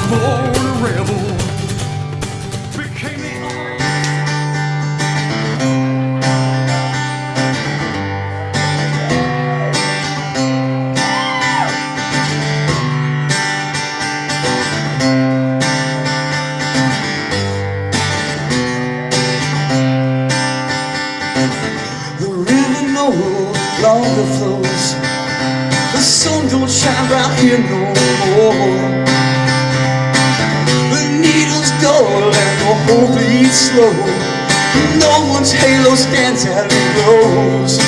born a rebel, became the longer flows. The sun don't shine right here no more. The needle's dull and the whole beats slow. No one's halo stands out and glows.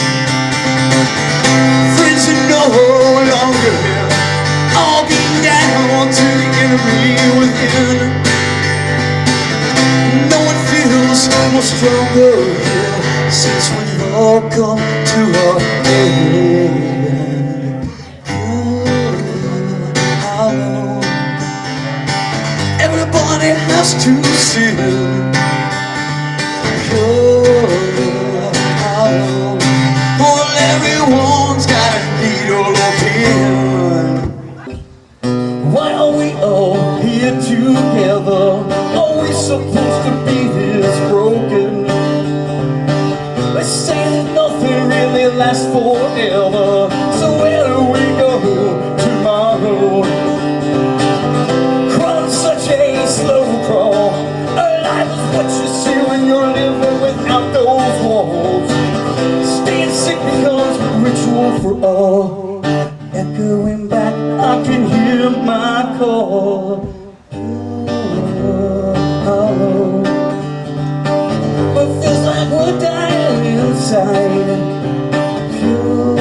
Friends are no longer here, all beat down to the enemy within. No one feels more stronger here since we've all come to our end. How long everybody has to sit? How long? Well, everyone's got a needle or pin. Why are we all here together? Are we supposed to be this broken? They say that nothing really lasts forever, so where do we go tomorrow? Crawling such a slow crawl, alive is what you see when you're living without those walls. Staying sick becomes a ritual for all. Echoing back, I can hear my call. Hello. But feels like we're dying inside. Pure,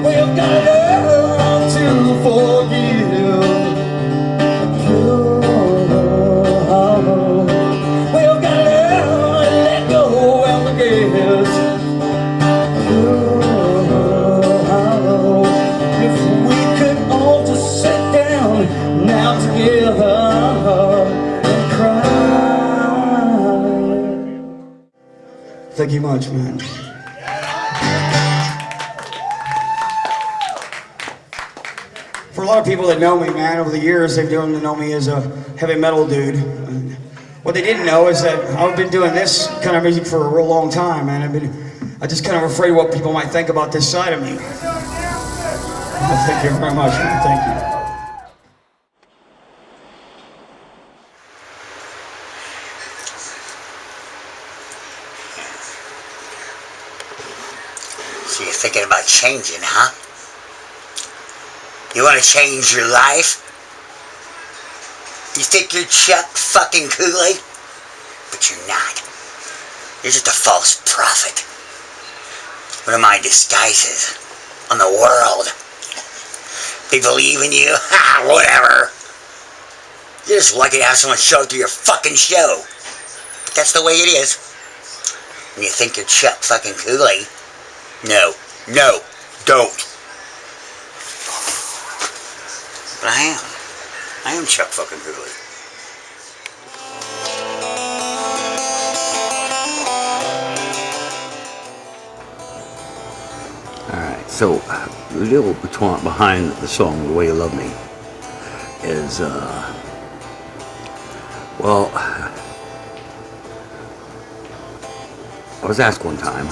we've got to learn to forgive. Pure, we've got to learn to let go and forget. Pure, if we could all just sit down now together and cry. Thank you much, man. For a lot of people that know me, man, over the years, they've come to know me as a heavy metal dude. And what they didn't know is that I've been doing this kind of music for a real long time, man. I'm just kind of afraid of what people might think about this side of me. Well, thank you very much, man. Thank you. So you're thinking about changing, huh? You want to change your life? You think you're Chuk fucking Cooley? But you're not. You're just a false prophet. One of my disguises on the world. They believe in you? Ha, whatever. You're just lucky to have someone show up to your fucking show. But that's the way it is. And you think you're Chuk fucking Cooley? No, no, don't. But I am Chuk fucking Cooley. Alright, so the deal behind the song, The Way You Love Me, is, well, I was asked one time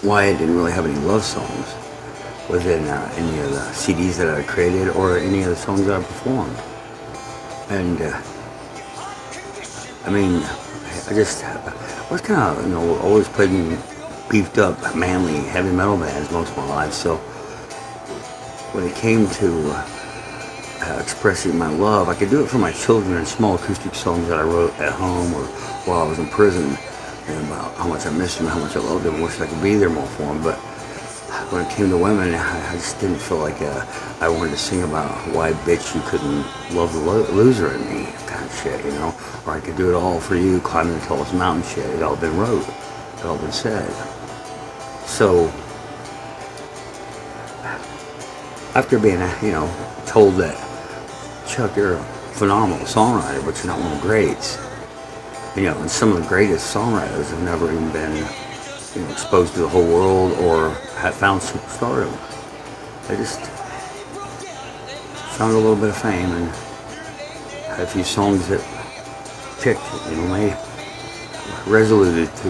why I didn't really have any love songs within any of the CDs that I created or any of the songs that I performed. And I mean, I was kind of, always played in beefed up, manly, heavy metal bands most of my life. So when it came to expressing my love, I could do it for my children in small acoustic songs that I wrote at home or while I was in prison, and about how much I missed them, how much I loved them, wish I could be there more for them. But when it came to women, I just didn't feel like I wanted to sing about why bitch you couldn't love the loser in me kind of shit, or I could do it all for you, climbing the tallest mountain shit. It all been wrote, it all been said. So after being told that, Chuk, you're a phenomenal songwriter, but you're not one of the greats. And some of the greatest songwriters have never even been, exposed to the whole world or have found superstardom. found a little bit of fame and had a few songs that picked, you know, may resoluted to,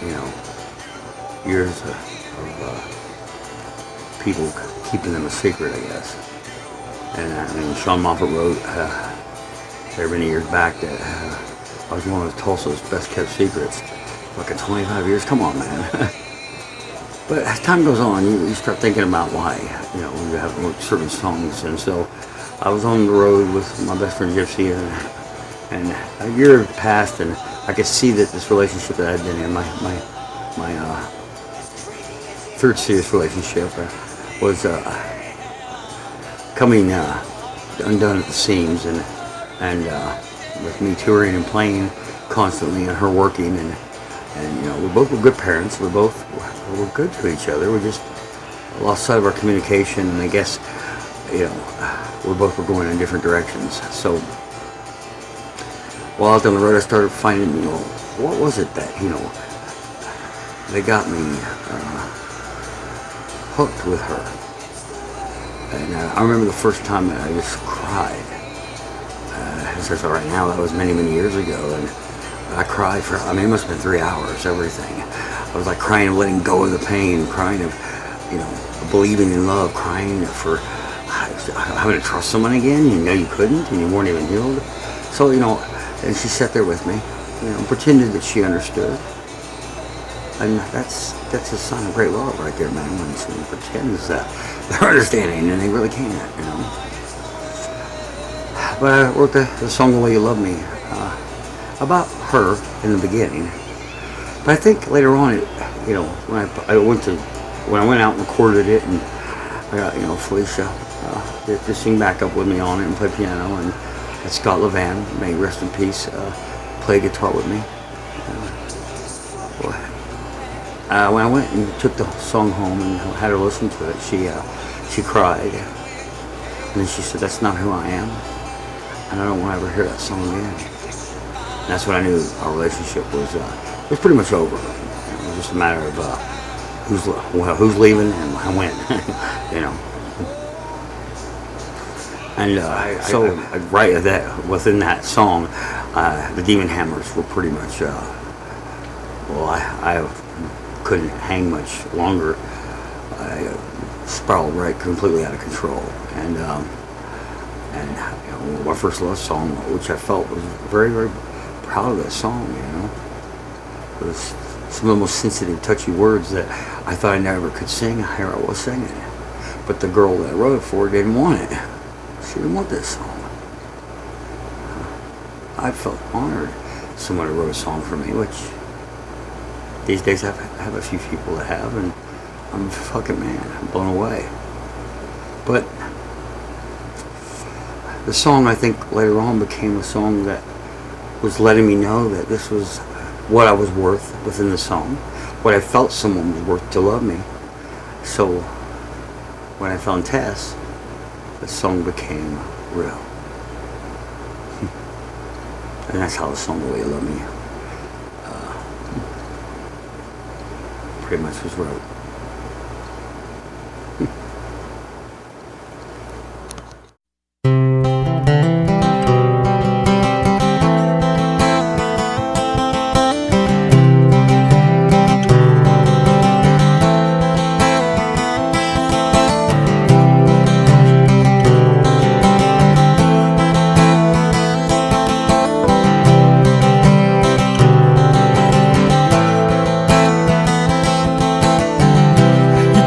you know, years of people keeping them a secret, I guess. And I mean, Sean Moffat wrote there many years back that I was one of Tulsa's best kept secrets. Fucking 25 years, come on, man. But as time goes on, you start thinking about why, you know, you have certain songs. And so I was on the road with my best friend Gypsy, and a year had passed, and I could see that this relationship that I'd been in, my third serious relationship, was coming undone at the seams, and with me touring and playing constantly, and her working, and you know, we both were good parents. We both were good to each other. We just lost sight of our communication, and I guess, you know, we both were going in different directions. So while out on the road, I started finding, you know, what was it that, you know, they got me hooked with her. And I remember the first time that I just cried. As I thought right now, that was many, many years ago, and I cried for, I mean, it must have been 3 hours, everything. I was like crying of letting go of the pain, crying of, you know, believing in love, crying for having to trust someone again. You know you couldn't, and you weren't even healed. So, you know, and she sat there with me, you know, pretended that she understood. And that's a sign of great love right there, man, when someone pretends that they're understanding, and they really can't, you know. But I wrote the song The Way You Love Me about her in the beginning. But I think later on, you know, when I went out and recorded it, and I got, you know, Felicia to sing back up with me on it and play piano, and Scott Levan, may rest in peace, play guitar with me. When I went and took the song home and had her listen to it, she cried, and then she said, "That's not who I am, and I don't want to ever hear that song again." And that's when I knew our relationship was pretty much over. It was just a matter of who's leaving and when, you know. And so right at that, within that song, the Demon Hammers were pretty much. Well, I couldn't hang much longer. I spiraled right completely out of control, and you know, my first love song, which I felt was very, very proud of that song. You know, it was some of the most sensitive, touchy words that I thought I never could sing. Here I was singing, but the girl that I wrote it for didn't want it. She didn't want this song. I felt honored someone wrote a song for me, which these days I have a few people that have, and I'm fucking, man, I'm blown away. But the song, I think, later on became a song that was letting me know that this was what I was worth within the song, what I felt someone was worth to love me. So when I found Tess, the song became real. And that's how the song The Way You Love Me pretty much was wrote.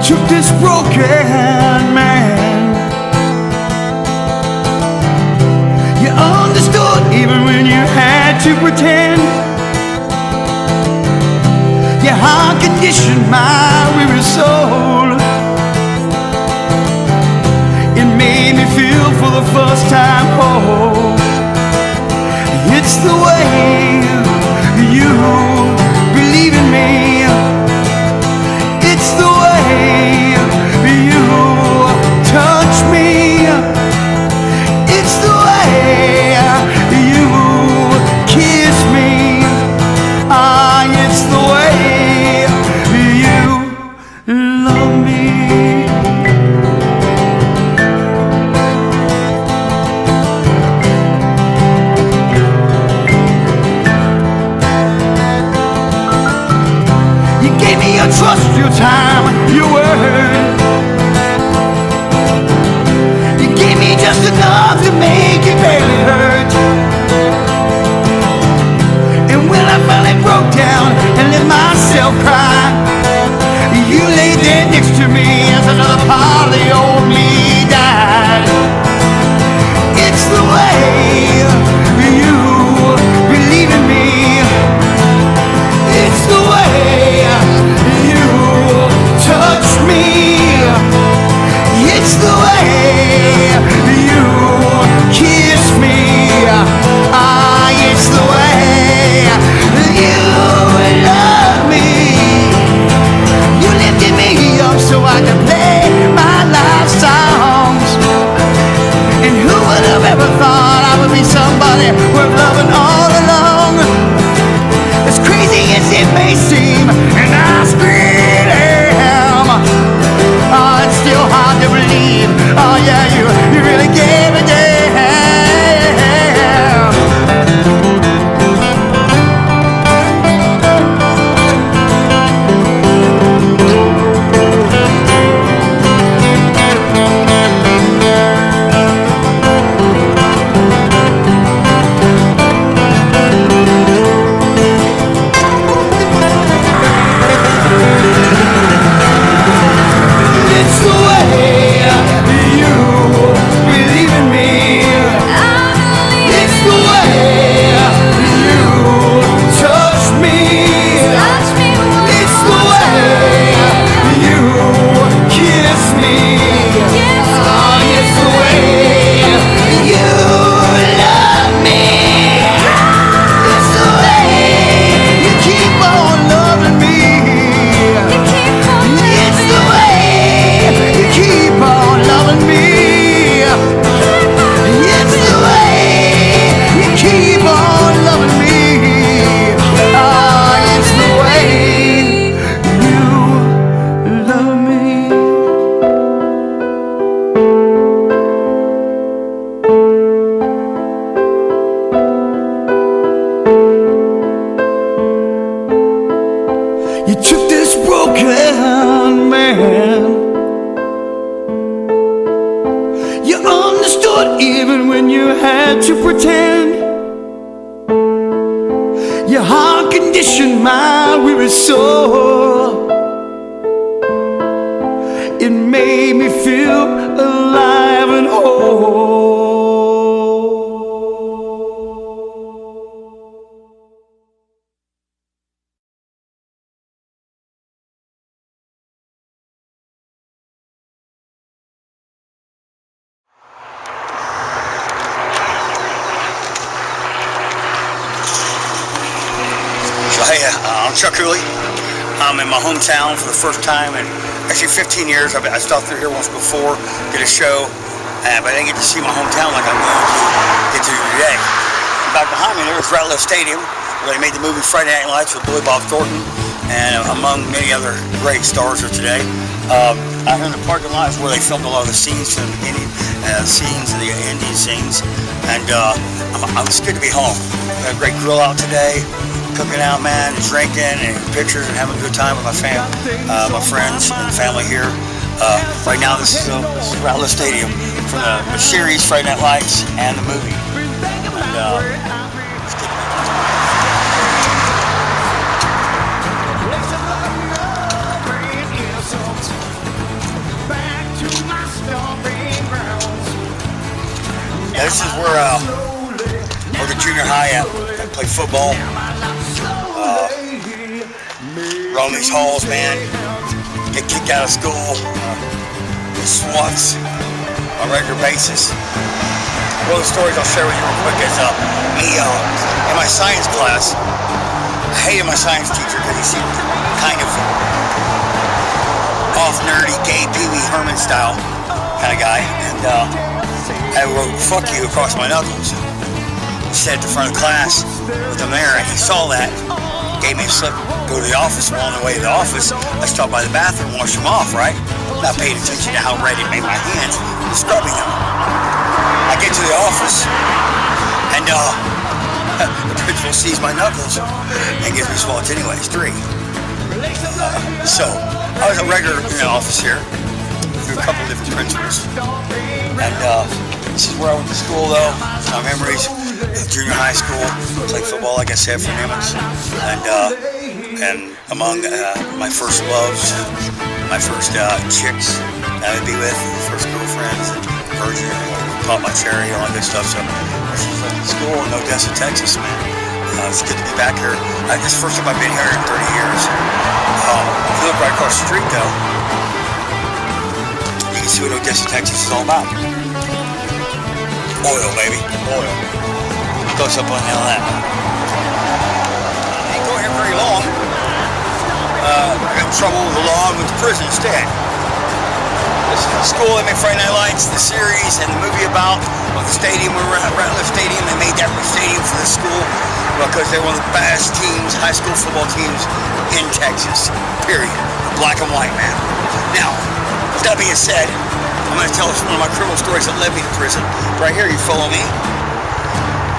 Took this broken man. You understood even when you had to pretend. Your heart conditioned my weary soul. It made me feel for the first time whole. It's the way you believe in me. It's the way you touch me. It's the way you kiss me. Ah, it's the way you love me. your time, your word. You gave me just enough to make it barely hurt. And when I finally broke down and let myself cry, you laid there next to me as another part of the old me died. It's the way you believe in me. It's the way you touch me. It's the way you kiss me. Ah, it's the way you love me. You lifted me up so I could play my life songs. And who would have ever thought I would be somebody worth loving all along? As crazy as it may seem, and I still am. Oh, it's still hard to believe. Oh yeah, you really gave a damn. It's the way you believe in me. It's the way you touch me. It's the way you kiss me. Oh, it's the way you love me. It's the way you keep on loving me. It's the way you keep on loving me. It's the way you keep on loving me. Ah, it's the way you love me. You took this broken man. You understood even when you had to pretend. Your heart conditioned my weary soul. It made me feel alive and whole. So hey, I'm Chuk Cooley. I'm in my hometown for the first time in actually 15 years. I stopped through here once before, did a show, but I didn't get to see my hometown like I'm going to get to today. Back behind me there is Outlaw Stadium, where they made the movie Friday Night Lights with Billy Bob Thornton, and among many other great stars of today. Out here in the parking lot is where they filmed a lot of the scenes from the Indian scenes, and I'm just good to be home. Got a great grill out today, cooking out, man, drinking and pictures and having a good time with my my friends and family here. Right now, this is Outlaw Stadium for the series Friday Night Lights and the movie. And, this is where the junior high at. I play football. Roam these halls, man. Get kicked out of school. SWATs on a regular basis. One of the stories I'll share with you real quick is me in my science class. I hated my science teacher because he seemed kind of off, nerdy, gay, Pee Wee Herman style kind of guy. And I wrote "fuck you" across my knuckles. He said at the front of the class with the mayor, and he saw that, gave me a slip, go to the office. Well, on the way to the office, I stopped by the bathroom, washed them off, right? Not paying attention to how red it made my hands, scrubbing them. I get to the office, and the principal sees my knuckles and gives me swats anyways, 3. So I was a regular in the office here through a couple different principals. And this is where I went to school, though. My memories of junior high school, played football, like I said, for Nimitz. And among my first loves, my first chicks that I would be with, first girlfriends, and virgin, pop my cherry, all that good stuff. So this is school in Odessa, Texas, man. It's good to be back here. This is the first time I've been here in 30 years. If you look right across the street, though, you can see what Odessa, Texas is all about. Oil, baby. Oil. Goes up on all that. I ain't going here very long. I got in trouble with the law and went to prison instead. This is the school they made Friday Night Lights, the series, and the movie about the stadium. We were at Ratliff Stadium. They made that stadium for the school because they're one of the best teams, high school football teams in Texas, period. Black and white, man. Now, with that being said, I'm going to tell us one of my criminal stories that led me to prison. Right here, you follow me.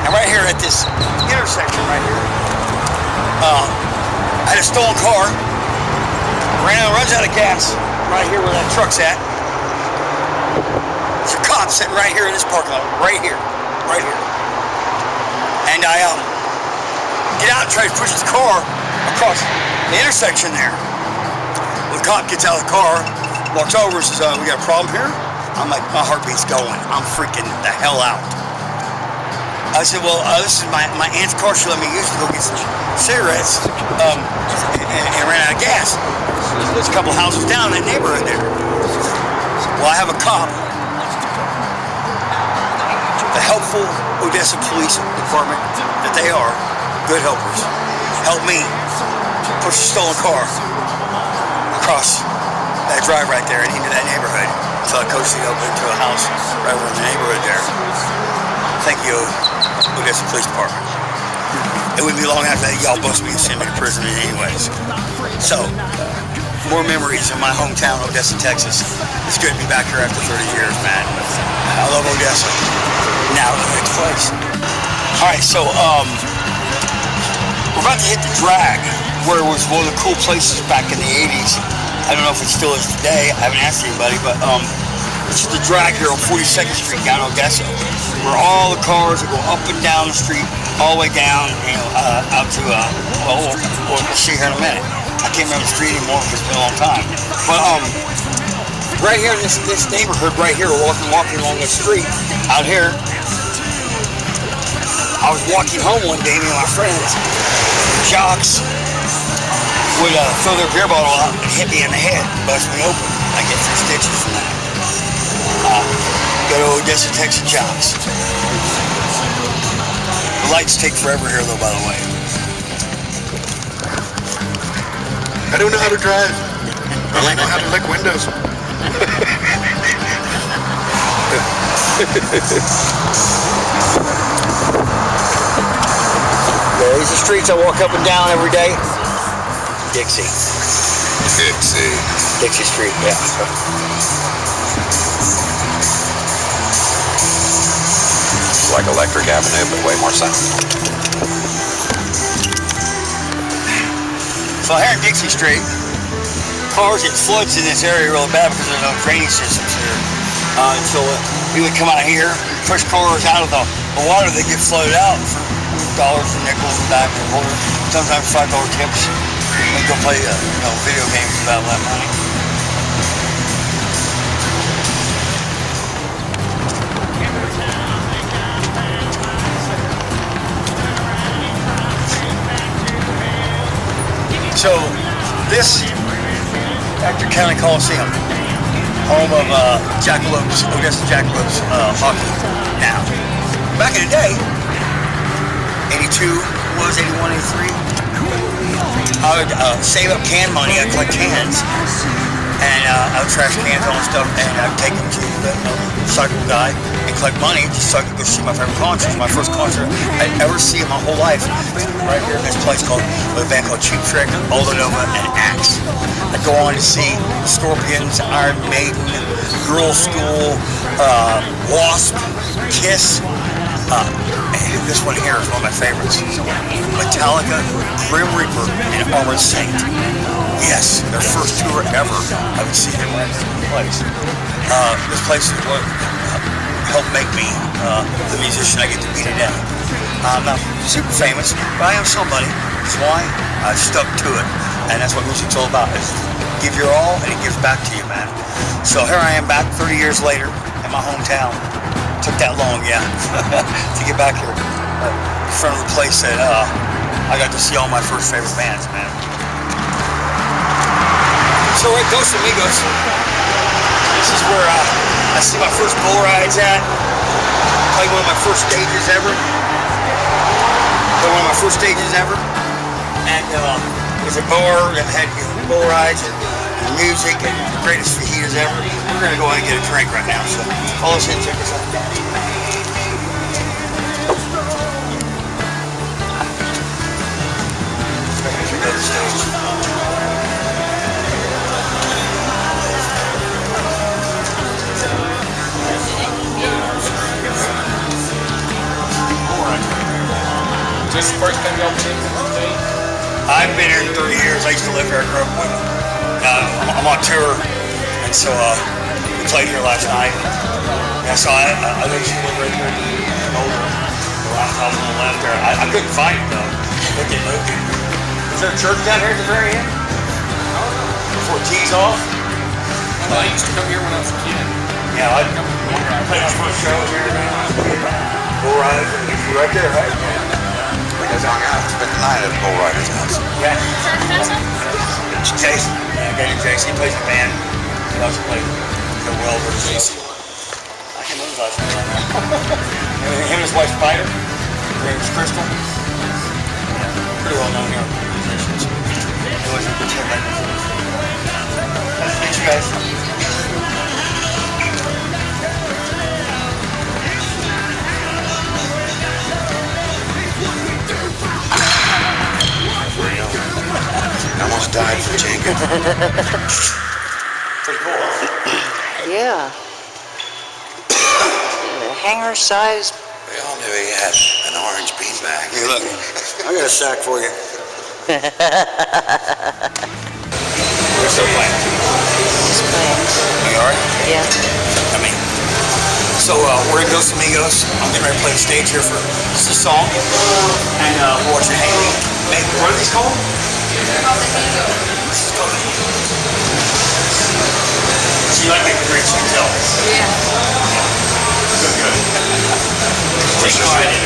And right here at this intersection right here, I had a stolen car, runs out of gas right here where that truck's at. There's a cop sitting right here in this parking lot, right here. And I get out and try to push his car across the intersection there. Well, the cop gets out of the car, walks over and says, we got a problem here? I'm like, my heartbeat's going. I'm freaking the hell out. I said, well, this is my aunt's car. She let me use it to go get some cigarettes and ran out of gas. There's a couple houses down in that neighborhood there. Well, I have a cop. The helpful Odessa Police Department that they are, good helpers, helped me push a stolen car across that drive right there and into that neighborhood until I coached it over into a house right over in the neighborhood there. Thank you, Odessa Police Department. It wouldn't be long after that y'all bust me and send me to prison anyways. So, more memories in my hometown, Odessa, Texas. It's good to be back here after 30 years, man. I love Odessa. Now the next place. Alright, so, we're about to hit the drag, where it was one of the cool places back in the 80s. I don't know if it still is today. I haven't asked anybody, but this is the drag here on 42nd Street down in Odessa, where all the cars will go up and down the street, all the way down, out to we'll see here in a minute. I can't remember the street anymore because it's been a long time. But right here in this neighborhood, right here, we're walking along the street out here. I was walking home one day, me and my friends, jocks would throw their beer bottle out and hit me in the head, bust me open. I get 3 stitches from that. Go to Odessa, Texas jocks. The lights take forever here, though, by the way. I don't know how to drive. I only know how to lick windows. These are streets I walk up and down every day. Dixie Street, yeah. It's like Electric Avenue, but way more sound. So here in Dixie Street, cars get floods in this area really bad because there's no drainage systems here. So we would come out here, push cars out of the water, they get flooded out for dollars and nickels and dimes and quarters, sometimes $5 tips. And go play video games without that money. So this Actor County Coliseum, home of Jackalopes, Odessa Jackalopes hockey. Now, back in the day, 82 was 81, 83. I would save up can money. I'd collect cans, and I would trash cans and all that stuff, and I'd take them to the cycle guy and collect money just so I could go see my favorite concerts. My first concert I'd ever see in my whole life was right here in this place with a band called Cheap Trick, Bolden Nova, and Axe. I'd go on to see Scorpions, Iron Maiden, Girl School, Wasp, Kiss. This one here is one of my favorites. Metallica, Grim Reaper, and Armored Saint. Yes, their first tour ever. I would see them right in this place. This place is what helped make me the musician I get to be today. I'm not super famous, but I am somebody. That's why I stuck to it. And that's what music's all about, is give your all and it gives back to you, man. So here I am back 30 years later in my hometown. Took that long, yeah, to get back here. In front of a place that I got to see all my first favorite bands, man. So right, Dos Amigos. This is where I see my first bull rides at. Played one of my first stages ever. And it was a bar that had bull rides and music and the greatest fajitas ever. We're gonna go out and get a drink right now, so follow us in, check us out. This is the first time y'all been in today? I've been here 30 years. I used to live here. I grew up with I'm on tour, and so we played here last night. Yeah, so I used to live right here over the last house on the left there. I couldn't find it though. Look at moved. Is there a church down here at the very end? Before it tees off? I used to come here when I was a kid. Yeah, I played my first show here. Bull Riders, right there, right? We just hung out, spent the night at the Bull Riders' house. Yeah. Jason. Yeah, guy named Jason. He plays in a band. He also plays the Welders. I can't remember his last name right now. Him and his wife Spider. Her name is Crystal. Yeah, pretty well known here. Musicians. Nice to meet you guys. I almost died for Jacob. Pretty cool, huh? Yeah. The hanger size. We all knew he had an orange beanbag. Hey, look, I got a sack for you. We're still playing. Just playing. Are you alright? Yeah. I mean, so we're at Dos Amigos. I'm getting ready to play the stage here for just a song. And we're watching Haley make, what are these called? This is called the Hanging. So you like making drinks, you can tell. Yeah. Good. Take no idea.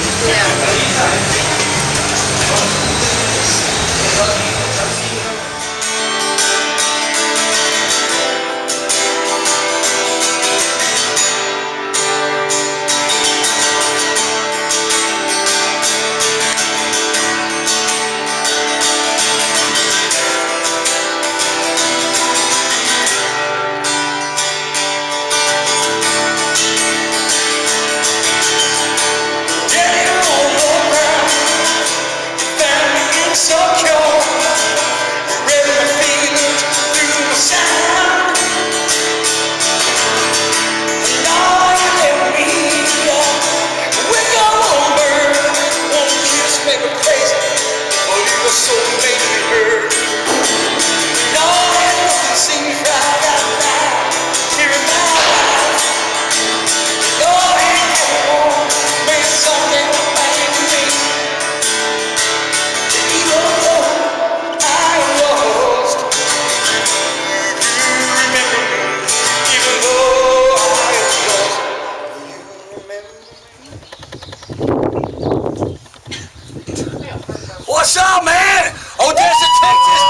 What's up, man? Odessa, Texas.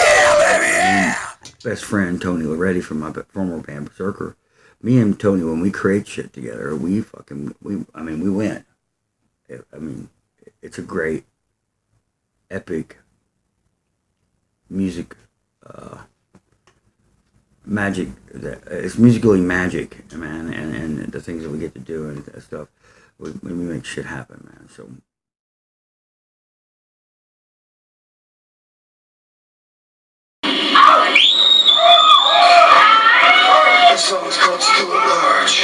Yeah, baby. Yeah. Best friend Tony Loretti from my former band Berserkr. Me and Tony, when we create shit together, we win. I mean, it's a great, epic music, magic. It's musically magic, man, and the things that we get to do and that stuff. When we make shit happen, man. So. This song's called Still at Large.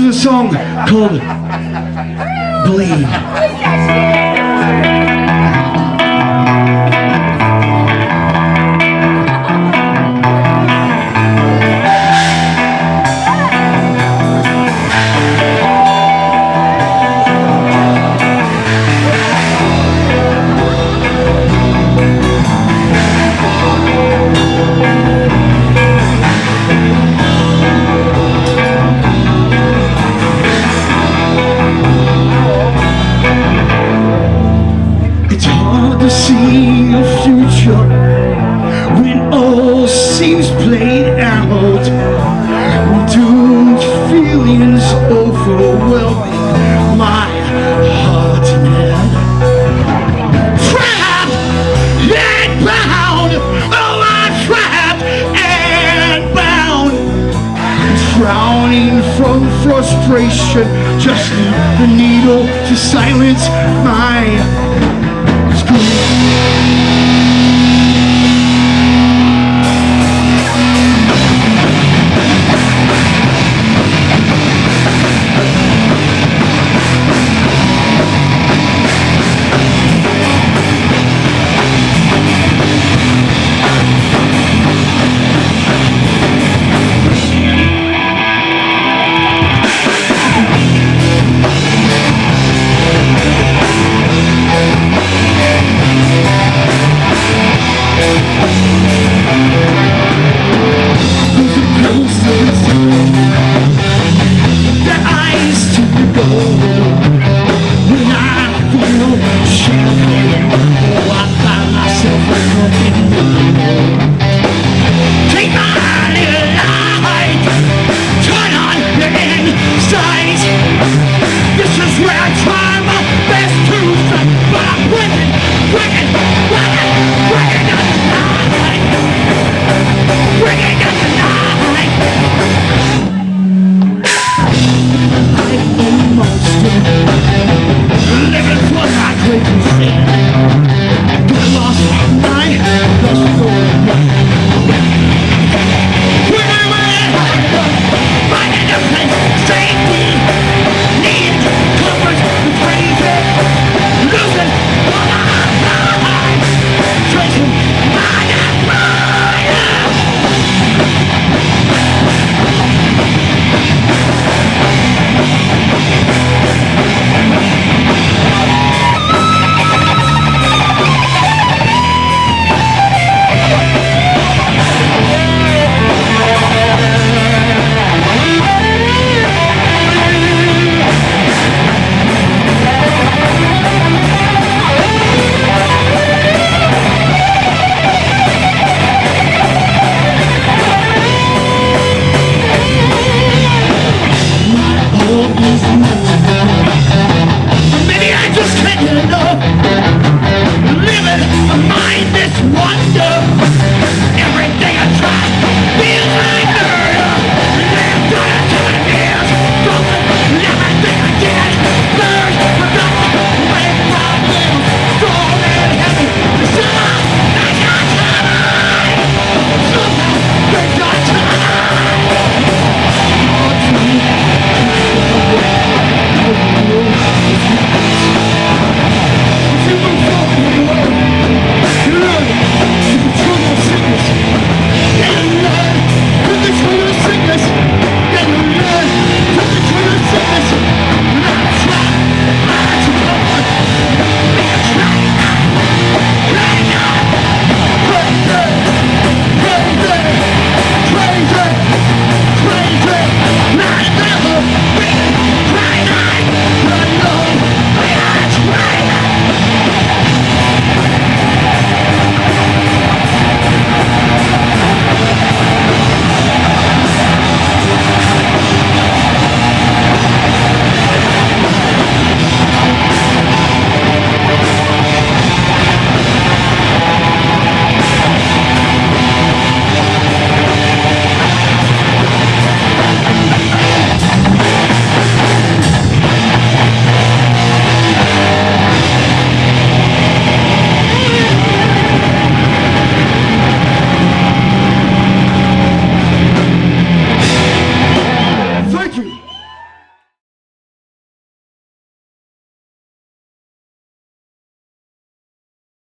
is a song called Bleed. To see your future when all seems played out, doomed feelings overwhelming my heart and head. Trapped and bound, oh I'm trapped and bound, drowning from frustration, just need the needle to silence my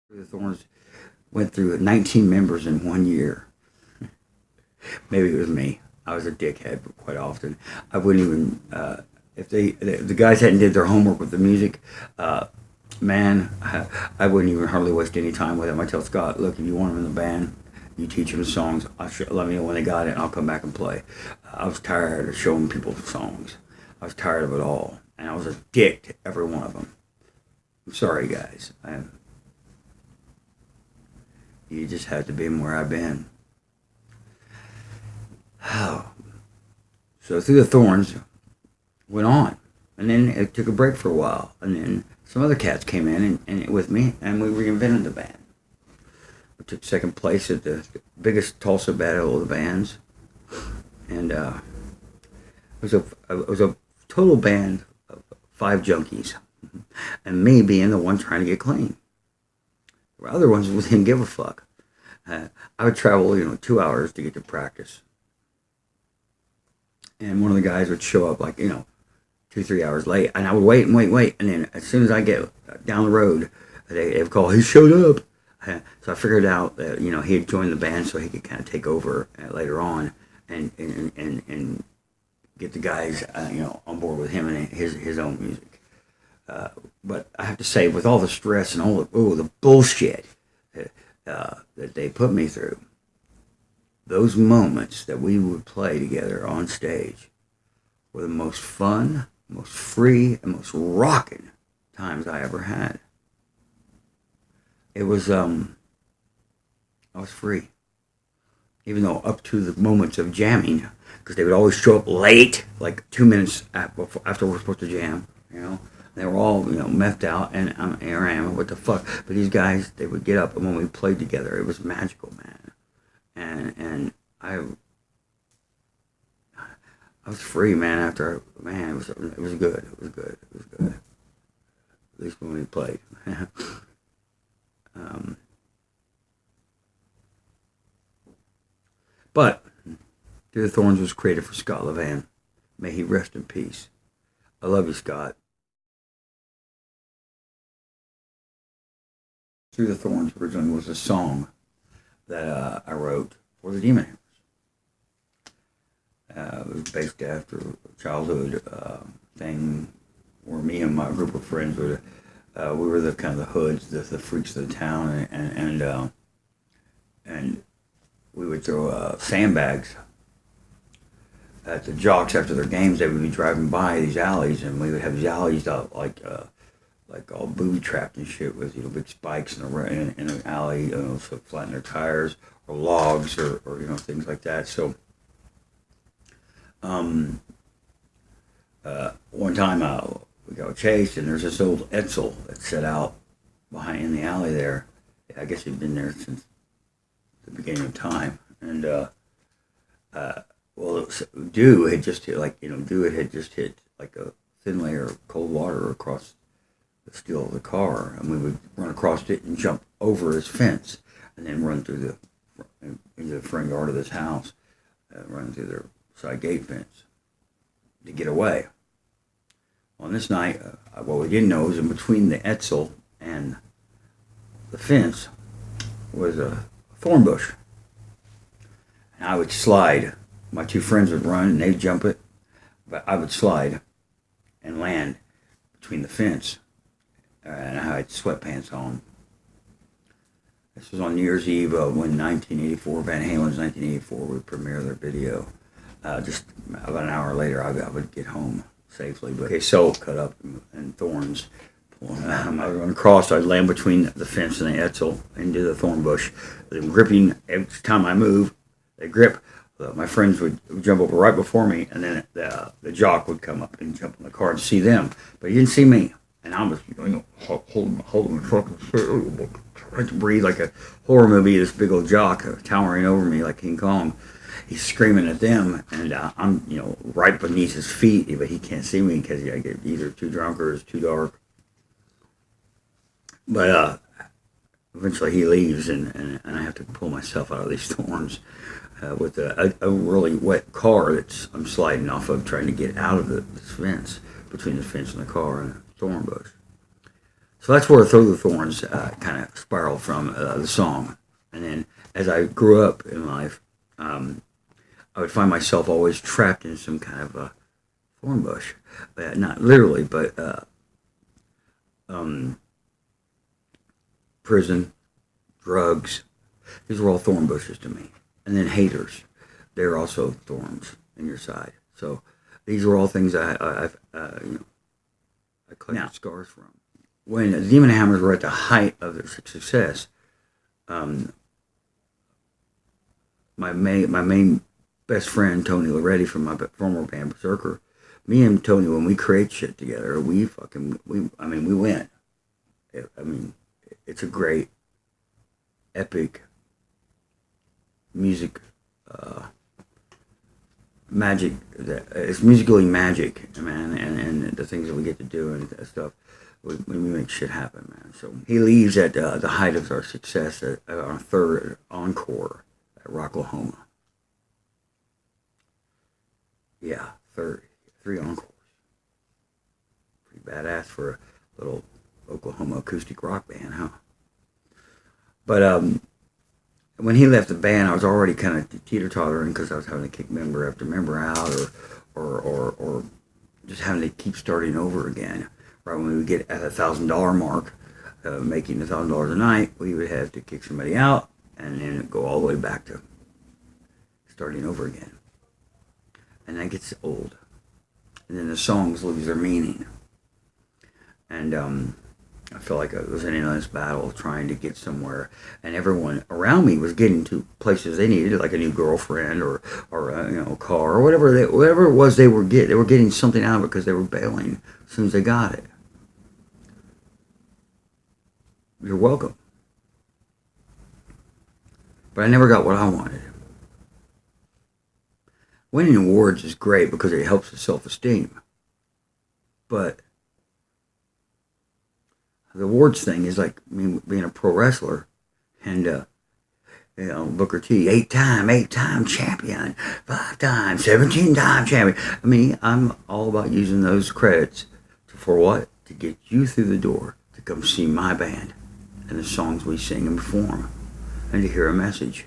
Through the Thorns went through 19 members in 1 year. Maybe it was me. I was a dickhead quite often. I wouldn't even, if the guys hadn't did their homework with the music, man, I wouldn't even hardly waste any time with them. I tell Scott, look, if you want them in the band, you teach them the songs. Let me know when they got it, and I'll come back and play. I was tired of showing people the songs. I was tired of it all, and I was a dick to every one of them. I'm sorry, guys. You just have to be where I've been. Oh. So Through the Thorns went on, and then it took a break for a while, and then some other cats came in and with me, and we reinvented the band. We took second place at the biggest Tulsa battle of the bands, and it was a total band of 5 junkies, and me being the one trying to get clean. The other ones didn't give a fuck. I would travel, 2 hours to get to practice. And one of the guys would show up 2-3 hours late, and I would wait, and then as soon as I get down the road, they would call, he showed up. So I figured out that, he had joined the band so he could kind of take over later on and get the guys, on board with him and his own music. But I have to say, with all the stress and all the bullshit that they put me through, those moments that we would play together on stage were the most fun, most free, and most rocking times I ever had. It was, I was free. Even though up to the moments of jamming, because they would always show up late, like 2 minutes after we're supposed to jam, They were all, methed out, and here I am, what the fuck. But these guys, they would get up, and when we played together, it was magical, man. And I was free, man, it was good. It was good. At least when we played. But Through the Thorns was created for Scott Levan. May he rest in peace. I love you, Scott. Through the Thorns originally was a song that I wrote for the Demon Hammers. It was based after a childhood thing where me and my group of friends we were the kind of the hoods, the freaks of the town, and we would throw sandbags at the jocks after their games. They would be driving by these alleys, and we would have these alleys out like all booby trapped and shit with big spikes in the alley, so flatten their tires, or logs, or things like that. So one time we got chased, and there's this old Edsel that's set out behind in the alley there. I guess he'd been there since the beginning of time, and dew had just hit like a thin layer of cold water across the steel of the car, and we would run across it and jump over his fence, and then run into the front yard of this house, run through their side gate fence to get away. On this night, what we didn't know was in between the Edsel and the fence was a thorn bush. And I would slide. My 2 friends would run and they'd jump it, but I would slide and land between the fence. And I had sweatpants on. This was on New Year's Eve when 1984, Van Halen's 1984 would premiere their video. Just about an hour later, I would get home safely. But okay, so cut up and thorns. I would run across, I'd land between the fence and the Edsel into the thorn bush. Then gripping, every time I move, they grip. My friends would jump over right before me, and then the jock would come up and jump in the car and see them. But he didn't see me. And I was holding my fucking shit, trying to breathe like a horror movie. This big old jock towering over me like King Kong. He's screaming at them, and I'm right beneath his feet, but he can't see me because I get either too drunk or it's too dark. But eventually he leaves, and I have to pull myself out of these thorns with a really wet car that I'm sliding off of, trying to get out of this fence, between the fence and the car and the thorn bush. So that's where Through the Thorns kind of spiraled from the song. And then as I grew up in life, I would find myself always trapped in some kind of a thorn bush. Not literally, but prison, drugs. These were all thorn bushes to me. And then haters. They're also thorns in your side. So these are all things I collected scars from. When the Demon Hammers were at the height of their success, my main best friend, Tony Loretti from my former band, Berserkr, me and Tony, when we create shit together, we win. It's a great, epic music, magic. It's musically magic, man, and the things that we get to do and stuff. We make shit happen, man. So he leaves at the height of our success on our third encore at Rocklahoma. Yeah, three encores. Pretty badass for a little Oklahoma acoustic rock band, huh? But when he left the band, I was already kind of teeter-tottering because I was having to kick member after member out, or just having to keep starting over again. Right when we would get at $1,000 mark, making $1,000 a night, we would have to kick somebody out and then go all the way back to starting over again. And that gets old. And then the songs lose their meaning. And I felt like I was in an endless battle trying to get somewhere, and everyone around me was getting to places they needed, like a new girlfriend or a car or whatever it was they were getting. They were getting something out of it because they were bailing as soon as they got it. You're welcome. But I never got what I wanted. Winning awards is great because it helps with self-esteem. But the awards thing is like being a pro wrestler and, Booker T, 8-time champion, 5-time, 17-time champion. I'm all about using those credits for what? To get you through the door, to come see my band and the songs we sing and perform, and to hear a message.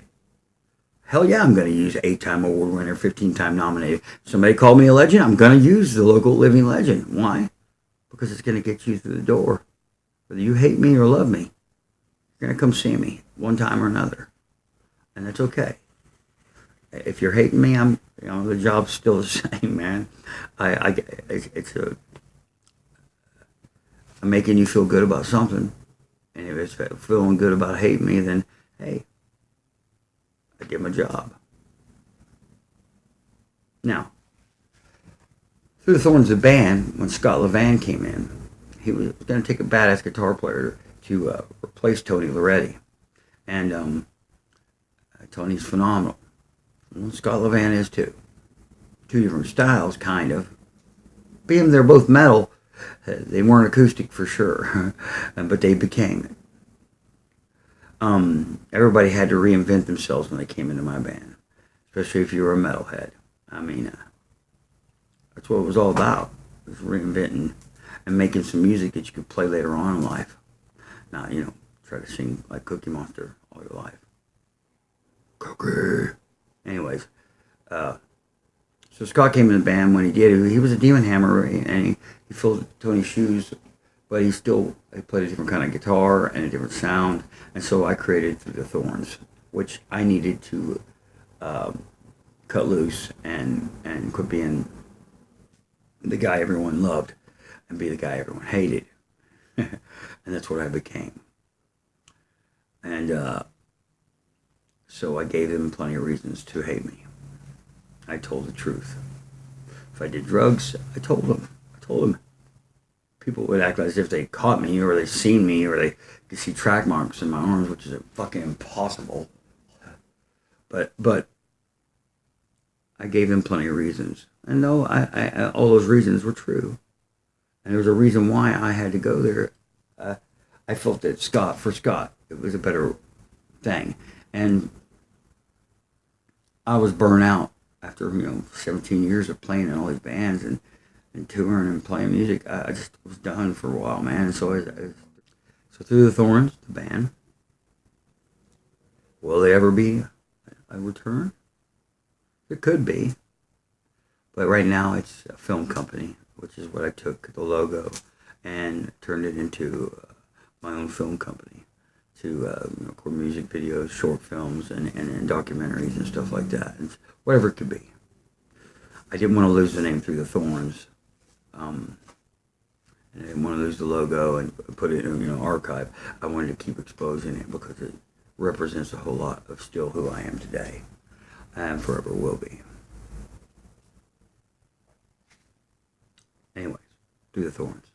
Hell yeah, I'm going to use 8-time award winner, 15-time nominated. Somebody called me a legend, I'm going to use the local living legend. Why? Because it's going to get you through the door. Whether you hate me or love me, you're going to come see me one time or another. And that's okay. If you're hating me, the job's still the same, man. I'm making you feel good about something. And if it's feeling good about hating me, then, hey, I did my job. Now, Through the Thorns, the band, when Scott Levan came in, he was going to take a badass guitar player to replace Tony Loretti. And Tony's phenomenal. Well, Scott Levan is too. Two different styles, kind of. Being they're both metal, they weren't acoustic for sure, but they became it. Everybody had to reinvent themselves when they came into my band, especially if you were a metalhead. That's what it was all about, was reinventing and making some music that you could play later on in life. Not, try to sing like Cookie Monster all your life. Cookie. Anyways, so Scott came in the band when he did. He was a Demon Hammer, and he filled Tony's shoes, but he played a different kind of guitar and a different sound. And so I created Through the Thorns, which I needed to cut loose and quit being the guy everyone loved and be the guy everyone hated. And that's what I became. And so I gave them plenty of reasons to hate me. I told the truth. If I did drugs, I told them. People would act as if they caught me or they seen me or they could see track marks in my arms, which is fucking impossible. But I gave them plenty of reasons. And no, I all those reasons were true. And there was a reason why I had to go there. I felt that for Scott, it was a better thing. And I was burnt out after 17 years of playing in all these bands and touring and playing music. I just was done for a while, man. So So Through the Thorns, the band. Will they ever be a return? It could be. But right now it's a film company, which is what I took the logo and turned it into my own film company to record music videos, short films, and documentaries and stuff like that. And whatever it could be. I didn't want to lose the name Through the Thorns. And I didn't want to lose the logo and put it in archive. I wanted to keep exposing it because it represents a whole lot of still who I am today and forever will be. Anyways, Through the Thorns.